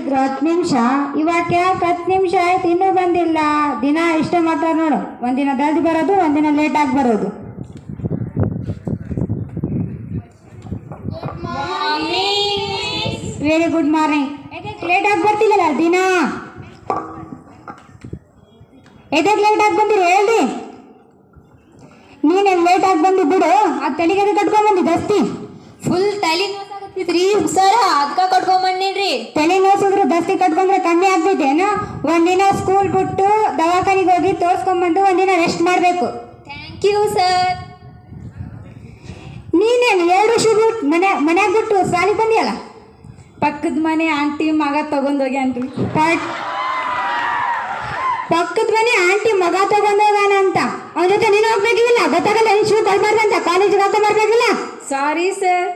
ಬಂದಿದ್ರು 10 ನಿಮಿಷ, ಇವಾಗ ಯಾಕೆ 10 ನಿಮಿಷ ಆಯ್ತು ಇನ್ನೂ ಬಂದಿಲ್ಲ? ದಿನ ಇಷ್ಟ ಮಾಡ್ತಾರೆ ನೋಡು, ಒಂದಿನ ಜಲ್ದಿ ಬರೋದು, ಒಂದಿನ ಲೇಟ್ ಆಗಿ ಬರೋದು. Very good morning. ಎದಕ್ಕೆ ಲೇಟ್ ಆಗಿ ಬರ್ತಿಲ್ಲಲ್ಲ ದಿನ? ಎದಕ್ಕೆ ಲೇಟ್ ಆಗಿ ಬಂದಿರಿ ಹೇಳ್ರಿ? ನೀನೇನು ಲೇಟ್ ಆಗಿ ಬಂದು ಬಿಡು, ಅದು ತಲೆಗೆ ಕಟ್ಕೊಂಡ್ ಬಂದಿ ದಸ್ತಿ ಫುಲ್ ತಲೆ ನೋಸಾಗತ್ತಿದ್ರಿ ಸರ್, ಅದಕ್ಕ ಕಟ್ಕೊಂಡ್ ಬಂದಿನ್ರಿ. ತಲೆ ನೋಸಿದ್ರು ದಸ್ತಿ ಕಟ್ಕೊಂಡ್ರೆ ಕಮ್ಮಿ ಆಗ್ತೈತೇನು? ಒಂದಿನ ಸ್ಕೂಲ್ ಬಿಟ್ಟು ದವಾಖಾನಿಗೆ ಹೋಗಿ ತೋರ್ಸ್ಕೊಂಡ್ಬಂದು ಒಂದಿನ ರೆಸ್ಟ್ ಮಾಡಬೇಕು. Thank you sir. ನೀನೇನು 2 ವರ್ಷ ಬಿಟ್ಟು ಮನ್ಯಾಗ ಬಿಟ್ಟು ಸಾಲಿ ಬಂದಿಯಲ್ಲ? ಪಕ್ಕದ ಮನೆ ಆಂಟಿ ಮಗ ತಗೊಂಡೋಗ್ಯಾನ್ರಿ. ಪಕ್ಕದ ಮನೆ ಆಂಟಿ ಮಗ ತಗೊಂಡೋಗಾನ ಅಂತ ಅವನ ಜೊತೆ ನೀನು ಹೋಗ್ಬೇಕಿಲ್ಲ? ಗೊತ್ತಾಗಲ್ಲ ನೀನು ಶೂ ಕಳ್ಬಾರ್ದಂತ ಕಾಲೇಜಿಗೆ ಹಾಕೊಂಡ್ ಬರ್ಬೇಕಿಲ್ಲ? Sorry sir.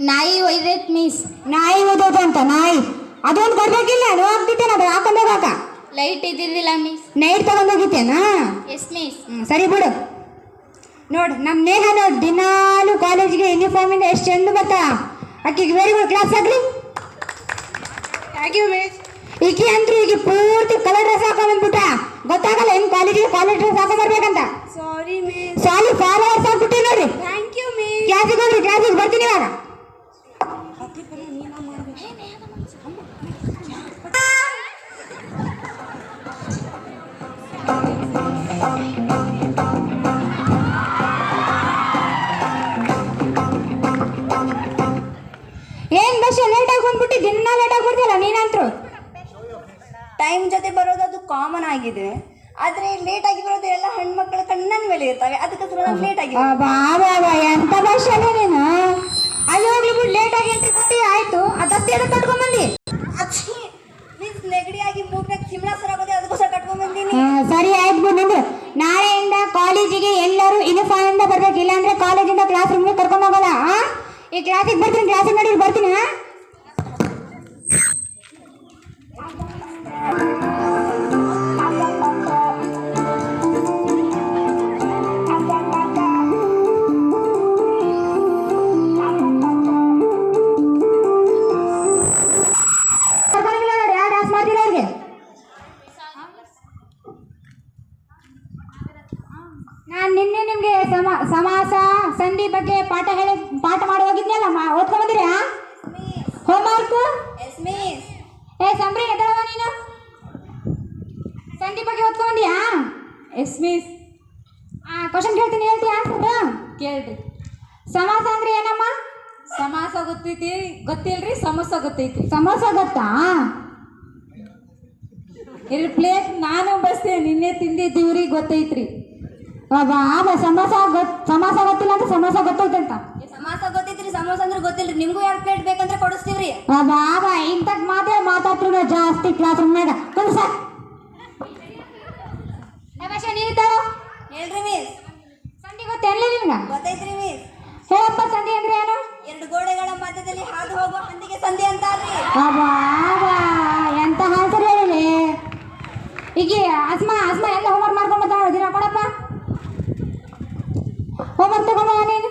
ನಾಯಿ ಒಯ್ದೈತ್ ಮಿಸ್. ನಾಯಿ ಓದೋದು ಅಂತ ನಾಯಿ ಅದೊಂದು ಕೊಡ್ಬೇಕಿಲ್ಲ? ನೀವು ಹೋಗ್ತಿತ್ತೇನ ಅದು ಹಾಕೊಂಡು ಹೋಗಾಕ? ಲೈಟ್ ಇದ್ದಿದ್ದಿಲ್ಲ ಮಿಸ್. ನೈಟ್ ತಗೊಂಡೋಗಿತ್ತೇನಾ? Yes miss. ಸರಿ ಬಿಡು. ನೋಡು ನಮ್ಮ ನೇಹ ನೋಡಿ ದಿನಾಲು ಕಾಲೇಜಿಗೆ ಯೂನಿಫಾರ್ಮಿಂದ ಎಷ್ಟು ಚೆಂದ ಬರ್ತಾ. ಆಕಿಗೆ ವೆರಿ ಗುಡ್ ಕ್ಲಾಸ್ ಆಗ್ಲಿ. Thank you miss. ಈಕಿ ಅಂತ್ರು ಈಗ ಪೂರ್ತಿ ಕಲರ್ ಡ್ರೆಸ್ ಹಾಕೊಂಡ್ಬಿಟ್ಟ. ಗೊತ್ತಾಗಲ್ಲ ಏನು ಕಾಲೇಜಿಗೆ ಕಾಲೇಜ್ ಡ್ರೆಸ್ ಹಾಕೊಂಡ್ಬರ್ಬೇಕಂತ. Sorry miss. ಸಾಲಿ ಫಾಲೋವರ್ಸ್ ಆಗ್ಬಿಟ್ಟಿ ನೋಡ್ರಿ. Thank you miss. ಕ್ಲಾಸಿಗೆ ಹೋಗ್ರಿ, ಕ್ಲಾಸಿಗೆ ಬರ್ತೀನಿ ಇವಾಗ. ಏನ್ ಬಸ್ ಲೇಟ್ ಆಗಿ ಬಂದ್ಬಿಟ್ಟು ದಿನ ಲೇಟ್ ಆಗಿ ಬರ್ತೀಯಲ್ಲ ನೀನಂತ್ರು? ಟೈಮ್ ಜೊತೆ ಬರೋದು ಅದು ಕಾಮನ್ ಆಗಿದೆ, ಆದ್ರೆ ಲೇಟ್ ಆಗಿ ಬರೋದು ಎಲ್ಲ ಹೆಣ್ಮಕ್ಳ ಕಣ್ಣನ ಮೇಲೆ ಇರ್ತವೆ, ಅದಕ್ಕೋಸ್ಕರ ನಾನು ಲೇಟ್ ಆಗಿ ಬಾಬಾ ಎಂತ ಭಾಷೆನೇ ನೀನು? ಅಲ್ಲಿ ಹೋಗ್ಲಿ ಬಿಟ್ಟು ಲೇಟ್ ಆಗಿ ಅಂತ ಕೊಟ್ಟಿ ಆಯ್ತು, ಅದಷ್ಟೇ ಎದಕ್ಕೆ ಕಟ್ಕೊಂಡ್ಬಂದಿ? ಮೀನ್ಸ್ ನೆಗಡಿ ಆಗಿ ಮೂಗ್ನಾಗ ಸಿಮ್ಲಾ ಸರ್ ಆಗೋದೆ, ಅದಕ್ಕೋಸ್ಕರ ಕಟ್ಕೊಂಡ್ ಬಂದೀನಿ. ಸರಿ ಆಯ್ತು ಬಿಡು. ನಂದು ನಾಳೆಯಿಂದ ಕಾಲೇಜಿಗೆ ಎಲ್ಲರೂ ಯೂನಿಫಾರ್ಮ್ ಇಂದ ಬರ್ಬೇಕು, ಇಲ್ಲಾಂದ್ರೆ ಕಾಲೇಜಿಂದ ಕ್ಲಾಸ್ ರೂಮ್ಗೆ ಕರ್ಕೊಂಡು ಹೋಗಲ್ಲ. ಈ ಕ್ಲಾಸಿಗೆ ಬರ್ತೀನಿ, ಕ್ಲಾಸಿಗೆ ನೋಡಿ ಬರ್ತೀನಿ. ನಾನು ನಿನ್ನೆ ನಿಮಗೆ ಸಮಾಸ ಸಂಧಿ ಬಗ್ಗೆ ಪಾಠ ಮಾಡಿ ಹೋಗಿದ್ನಲ್ಲ, ಓದ್ಕೊಂಡ್ ಬಂದಿರಾ ಹೋಮ್ವರ್ಕ್? Yes miss. ಸಂಬ್ರಿ ಎದಳವ ನೀನು? ಸಂಧಿ ಬಗ್ಗೆ ಓದ್ಕೊಂಡ್ ಬಂದಿಯಾ? Yes miss. ಕ್ವಶನ್ ಕೇಳ್ತೀನಿ, ಹೇಳ್ತೀಯ ಆನ್ಸರ್? ಕೇಳ್ರಿ. ಸಮಾಸ ಅಂದ್ರೆ ಏನಮ್ಮ? ಸಮಾಸ ಗೊತ್ತೈತಿ ಗೊತ್ತಿಲ್ರಿ, ಸಮೋಸ ಗೊತ್ತೈತಿ. ಸಮೋಸ ಗೊತ್ತಾ? ಇಲ್ಲಿ ಪ್ಲೇಟ್ ನಾನು ಬಸ್ತೇನೆ, ನಿನ್ನೆ ತಿಂದಿದ್ದೀವ್ರಿ, ಗೊತ್ತೈತ್ರಿ. ಸಮಾಸ ಗೊತ್ತಿಲ್ಲ ಅಂತ ಸಮೋಸ ಗೊತ್ತೈತಂತ. ಸಮಾಸ ಗೊತ್ತೈತ್ರಿ, ಸಮೋಸ ಅಂದ್ರೆ ಗೊತ್ತಿಲ್ರಿ. ನಿಮ್ಗೂ 2 ಪ್ಲೇಟ್ ಬೇಕಂದ್ರೆ ಕೊಡಿಸ್ತೀವ್ರಿ. ಬಾಬಾ ಇಂತಕ್ ಮಾತಾಡ್ತಿರೋ ಜಾಸ್ತಿ ಕ್ಲಾಸ್ ರೂಮ್ನಾಗ ಒಂದು ಸಾಕು. ಹೇಳ್ರಿ ಮಿಸ್. ಸಂಧಿ ಗೊತ್ತೇನ್ಲ ನಿಮ್ಗ? ಗೊತ್ತೈತ್ರಿ ಮಿಸ್. ಹೇಳಪ್ಪ ಸಂಧಿ ಅಂದ್ರೆ ಏನು? 2 ಗೋಡೆಗಳ ಮಧ್ಯದಲ್ಲಿ ಹಾದು ಹೋಗುವ ಹಂದಿಗೆ ಸಂಧಿ ಅಂತಾರ್ರಿ. ಎಂತ ಆನ್ಸರ್ ಹೇಳಿ. ಈಗ ಅಸ್ಮಾ ಎಲ್ಲ ಹೋಮ್ವರ್ಕ್ ಮಾಡ್ಕೊಂಡ್ ಬರ್ತಾವ, ದಿನ ಕೊಡಪ್ಪ ಹೋಮ್ವರ್ಕ್ ತಗೊಂಡ. ನೀನು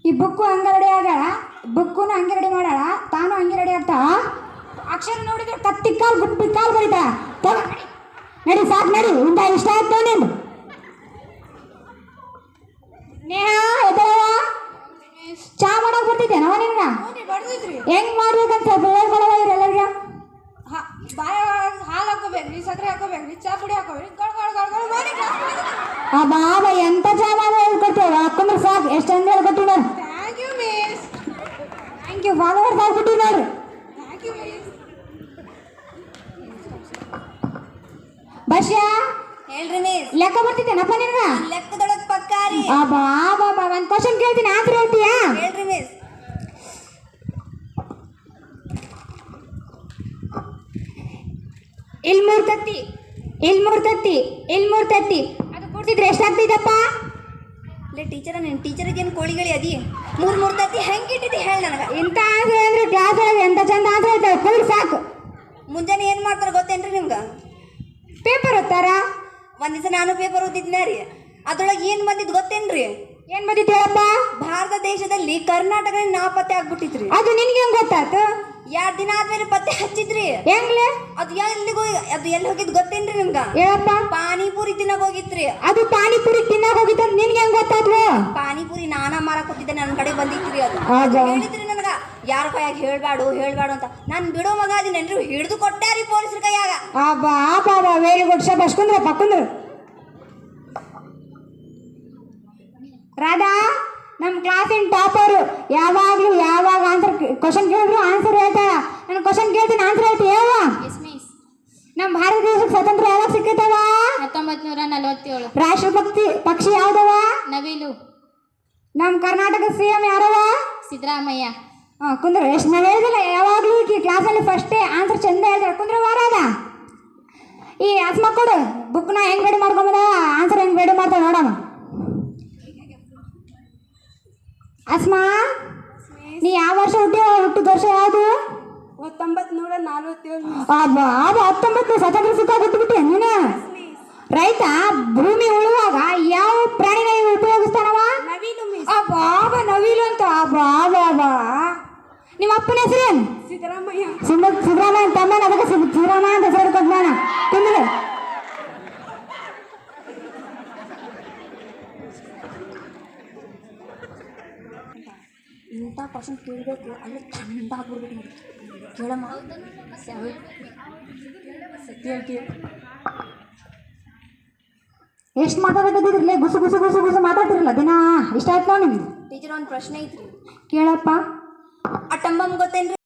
ಈ ಬುಕ್ಕು ಹಂಗೆ ರೆಡಿ ಆಗಾಳ, ಬುಕ್ಕುನು ಹಂಗೆ ರೆಡಿ ಮಾಡಾಳ, ತಾನು ಹಂಗೆ ರೆಡಿ ಆಗ್ತಾಳ. ಅಕ್ಷರ ನೋಡಿದ್ರೆ ಕತ್ತಿಕ್ಕಾಲ್ ಗುಟ್ಟಿಕ್ಕಾಲ್ ಬರೀತಾ. ನಡಿ ಸಾಕು, ನಡಿ. ಇಷ್ಟ ಆಯ್ತು ನೀನು. ನೇಹ ಎದಳವ? ಚಾ ಮಾಡಕ್ ಬರ್ತಿದ್ದೇನವ ನಿನ್ಗ? ಹೆಂಗ್ ಮಾಡ್ಬೇಕಂತ ಸ್ವಲ್ಪ ಹೇಳ್ಕೊಳವ ಇವ್ರೆಲ್ಲರಿಗೆ. ಹಾಲು ಹಾಕೋಬೇಕ್ರಿ, ಸಕ್ಕರೆ ಹಾಕೋಬೇಕ್ರಿ, ಚಾ ಪುಡಿ ಹಾಕೋಬೇಕ್ರಿ. ಬಾಬಾ ಎಂತ ಚಾ ಮಾಡಿ ಹೇಳ್ಕೊಡ್ತೇವ? ಹಾಕೊಂಡ್ರೆ ಸಾಕು, ಎಷ್ಟು ಅಂದ ಹೇಳ್ಕೊಟ್ಟಿ ನೋಡು. Thank you miss. Thank you. Followers ಆಗ್ಬಿಟ್ಟಿ ನೋಡ್ರಿ. Thank you miss. ಬಶ್ಯಾ ಹೇಳ್ರಿ ಮಿಸ್. ಲೆಕ್ಕ ಬರ್ತಿದ್ದೇನಪ್ಪ ನಿನ್ಗ? ಲೆಕ್ಕದೊಳಗ್ ಪಕ್ಕಾರಿ. ಬಾಬಾ ಒಂದ್ ಕ್ವಶನ್ ಕೇಳ್ತೀನಿ, ಆನ್ಸರ್ ಹೇಳ್ತೀಯಾ? ಹೇಳ್ರಿ ಮಿಸ್. ಇಲ್ಮೂರ್ ತತ್ತಿ ಅದು ಕೂಡ್ತಿದ್ರೆ ಎಷ್ಟಾಗ್ತೈತಪ್ಪ? ಲೇ ಟೀಚರ, ನಿನ್ ಟೀಚರಿಗೇನು ಕೋಳಿಗಳಿ ಅದಿ? 3 ತತ್ತಿ ಹೆಂಗಿಟ್ಟಿದ್ದಿ ಹೇಳಿ ನನಗ. ಇಂಥ ಆನ್ಸರ್ ಅಂದ್ರೆ ಕ್ಲಾಸ್ ಒಳಗೆ ಎಂತ ಚಂದ ಆನ್ಸರ್ ಹೇಳ್ತಾರೆ, ಕೂಡ್ ಸಾಕು. ಮುಂಜಾನೆ ಏನ್ ಮಾಡ್ತಾರ ಗೊತ್ತೇನ್ರಿ ನಿಮ್ಗ? ಪೇಪರ್ ಓದ್ತಾರ. ಒಂದ್ ದಿವಸ ನಾನು ಪೇಪರ್ ಓದಿದ್ನ ರೀ. ಅದ್ರೊಳಗೆ ಏನ್ ಬಂದಿದ್ ಗೊತ್ತೇನ್ರಿ? ಏನ್ ಬಂದಿತ್ತು ಹೇಳಪ್ಪ? ಭಾರತ ದೇಶದಲ್ಲಿ ಕರ್ನಾಟಕ ನಾಪತ್ತೆ ಆಗ್ಬಿಟ್ಟಿತ್ರಿ. ಅದು ನಿನ್ಗೆ ಹೆಂಗ್ ಗೊತ್ತಾಯ್ತು? 2 ದಿನ ಆದ್ಮೇಲೆ ಪತ್ತೆ ಹಚ್ಚಿದ್ರಿ. ಹೆಂಗ್ಲೆ? ಅದು ಎಲ್ಲಿ ಹೋಗಿದ್ ಗೊತ್ತೇನ್ರಿ ನಿಮ್ಗ? ಹೇಳಪ್ಪ. ಪಾನಿಪುರಿ ತಿನ್ನಕ್ ಹೋಗಿತ್ರಿ. ಅದು ಪಾನಿಪುರಿ ತಿನ್ನಕ್ ಹೋಗಿತ್ತ ನಿನ್ಗೆ ಹೆಂಗ್ ಗೊತ್ತಾಯ್ತು? ಪಾನಿಪುರಿ ನಾನಾ ಮಾರಕ್ ಕೂತಿದ್ದೆ, ನನ್ನ ಕಡೆ ಬಂದಿತ್ರಿ. ಅದು ಹೌದಾ? ಹೇಳಿದ್ರಿ ನನಗ ಯಾರ ಕೈಯಾಗ ಹೇಳ್ಬಾಡು ಅಂತ. ನಾನ್ ಬಿಡೋ ಮಗ ಅದಿನೇನ್ರಿ, ಹಿಡಿದು ಕೊಟ್ಟಾರಿ ಪೊಲೀಸ್ರ ಕೈಯಾಗ. ಅಬ್ಬಾ ಬಾಬಾ, ವೆರಿ ಗುಡ್, ಶಬಾಷ್. ಕುಂದ್ರಪ್ಪ ಕುಂದ್ರು. ರಾಧಾ ನಮ್ಮ ಕ್ಲಾಸಿನ ಟಾಪರು, ಯಾವಾಗ ಆನ್ಸರ್ ಕ್ವಶನ್ ಕೇಳಿದ್ರು ಆನ್ಸರ್ ಹೇಳ್ತಾಳ. ನಾನು ಕ್ವಶನ್ ಕೇಳ್ತೀನಿ, ಆನ್ಸರ್ ಹೇಳ್ತೀನಿ. ಹೇಳುವ. Yes miss. ನಮ್ಮ ಭಾರತ ದೇಶಕ್ಕೆ ಸ್ವಾತಂತ್ರ್ಯ ಯಾವಾಗ ಸಿಕ್ಕೈತವ? 1947. ರಾಷ್ಟ್ರಭಕ್ತಿ ಪಕ್ಷಿ ಯಾವ್ದವ? ನವಿಲು. ನಮ್ಮ ಕರ್ನಾಟಕ CM ಯಾರವ? ಸಿದ್ದರಾಮಯ್ಯ. ಕುಂದ್ರ. ಎಷ್ಟು ನಾನು ಹೇಳಿದಿಲ್ಲ ಯಾವಾಗಲೂ ಕ್ಲಾಸಲ್ಲಿ ಫಸ್ಟೇ ಆನ್ಸರ್ ಚಂದ ಹೇಳ್ತಾರೆ. ಕುಂದ್ರ ವಾರದ ಈ ಅಸ್ಮ ಕೊಡು ಬುಕ್ನ ಹೆಂಗ್ ರೆಡಿ ಮಾಡ್ಕೊಂಬದ, ಆನ್ಸರ್ ಹೆಂಗ್ ರೆಡಿ ಮಾಡ್ತಾಳೆ ನೋಡಮ್ಮ. ಅಸ್ಮಾ, ನೀ ಯಾವ ವರ್ಷ ಹುಟ್ಟಿದ ವರ್ಷ ಯಾವುದು? 1947. ಅಬ್ಬಾ 19 ಸ್ವಾತಂತ್ರ್ಯ ಸಿಕ್ಕ ಬಿಟ್ಟುಬಿಟ್ಟೆ ನೀನು. ರೈತ ಭೂಮಿ ಉಳುವಾಗ ಯಾವ ಪ್ರಾಣಿನ ಉಪಯೋಗಿಸ್ತಾನವ? ನವಿಲು ಮಿಸ್. ಅಬ್ಬಾ ನವಿಲು ಅಂತ. ಅಬ್ಬಾ ನಿಮ್ಮ ಅಪ್ಪನ ಹೆಸರೇನು? ಸಿದ್ದರಾಮಯ್ಯ. ಸಿದ್ದರಾಮಯ್ಯ ತಮ್ಮನ, ಅದಕ್ಕೆ ಸಿದ್ದರಾಮಯ್ಯ ಅಂತ ಹೆಸರು ಇಡ್ಕೊಂಡು ನಾನು ತಿಂದ್ರೆ. ಇಂಥ ಕ್ವಶನ್ ಕೇಳಬೇಕು ಅಲ್ಲಿ ಚಂದ ಆಗ್ಬಿಡ್ಬೇಕು ನೋಡಿ. ಕೇಳಮ್ಮ. ಎಷ್ಟು ಮಾತಾಡೋದಿದ್ರಲ್ಲೇ ಗುಸು ಗುಸು ಗುಸು ಗುಸು ಮಾತಾಡ್ತಿರಲ್ಲ ದಿನ. ಇಷ್ಟ ಆಯ್ತು ನಿಮ್ದು. ಟೀಚರ್ ಒಂದು ಪ್ರಶ್ನೆ ಐತ್ರಿ, ಕೇಳಪ್ಪ. ಅಟಂಬಮ್ ಗೊತ್ತೇನ್ರಿ?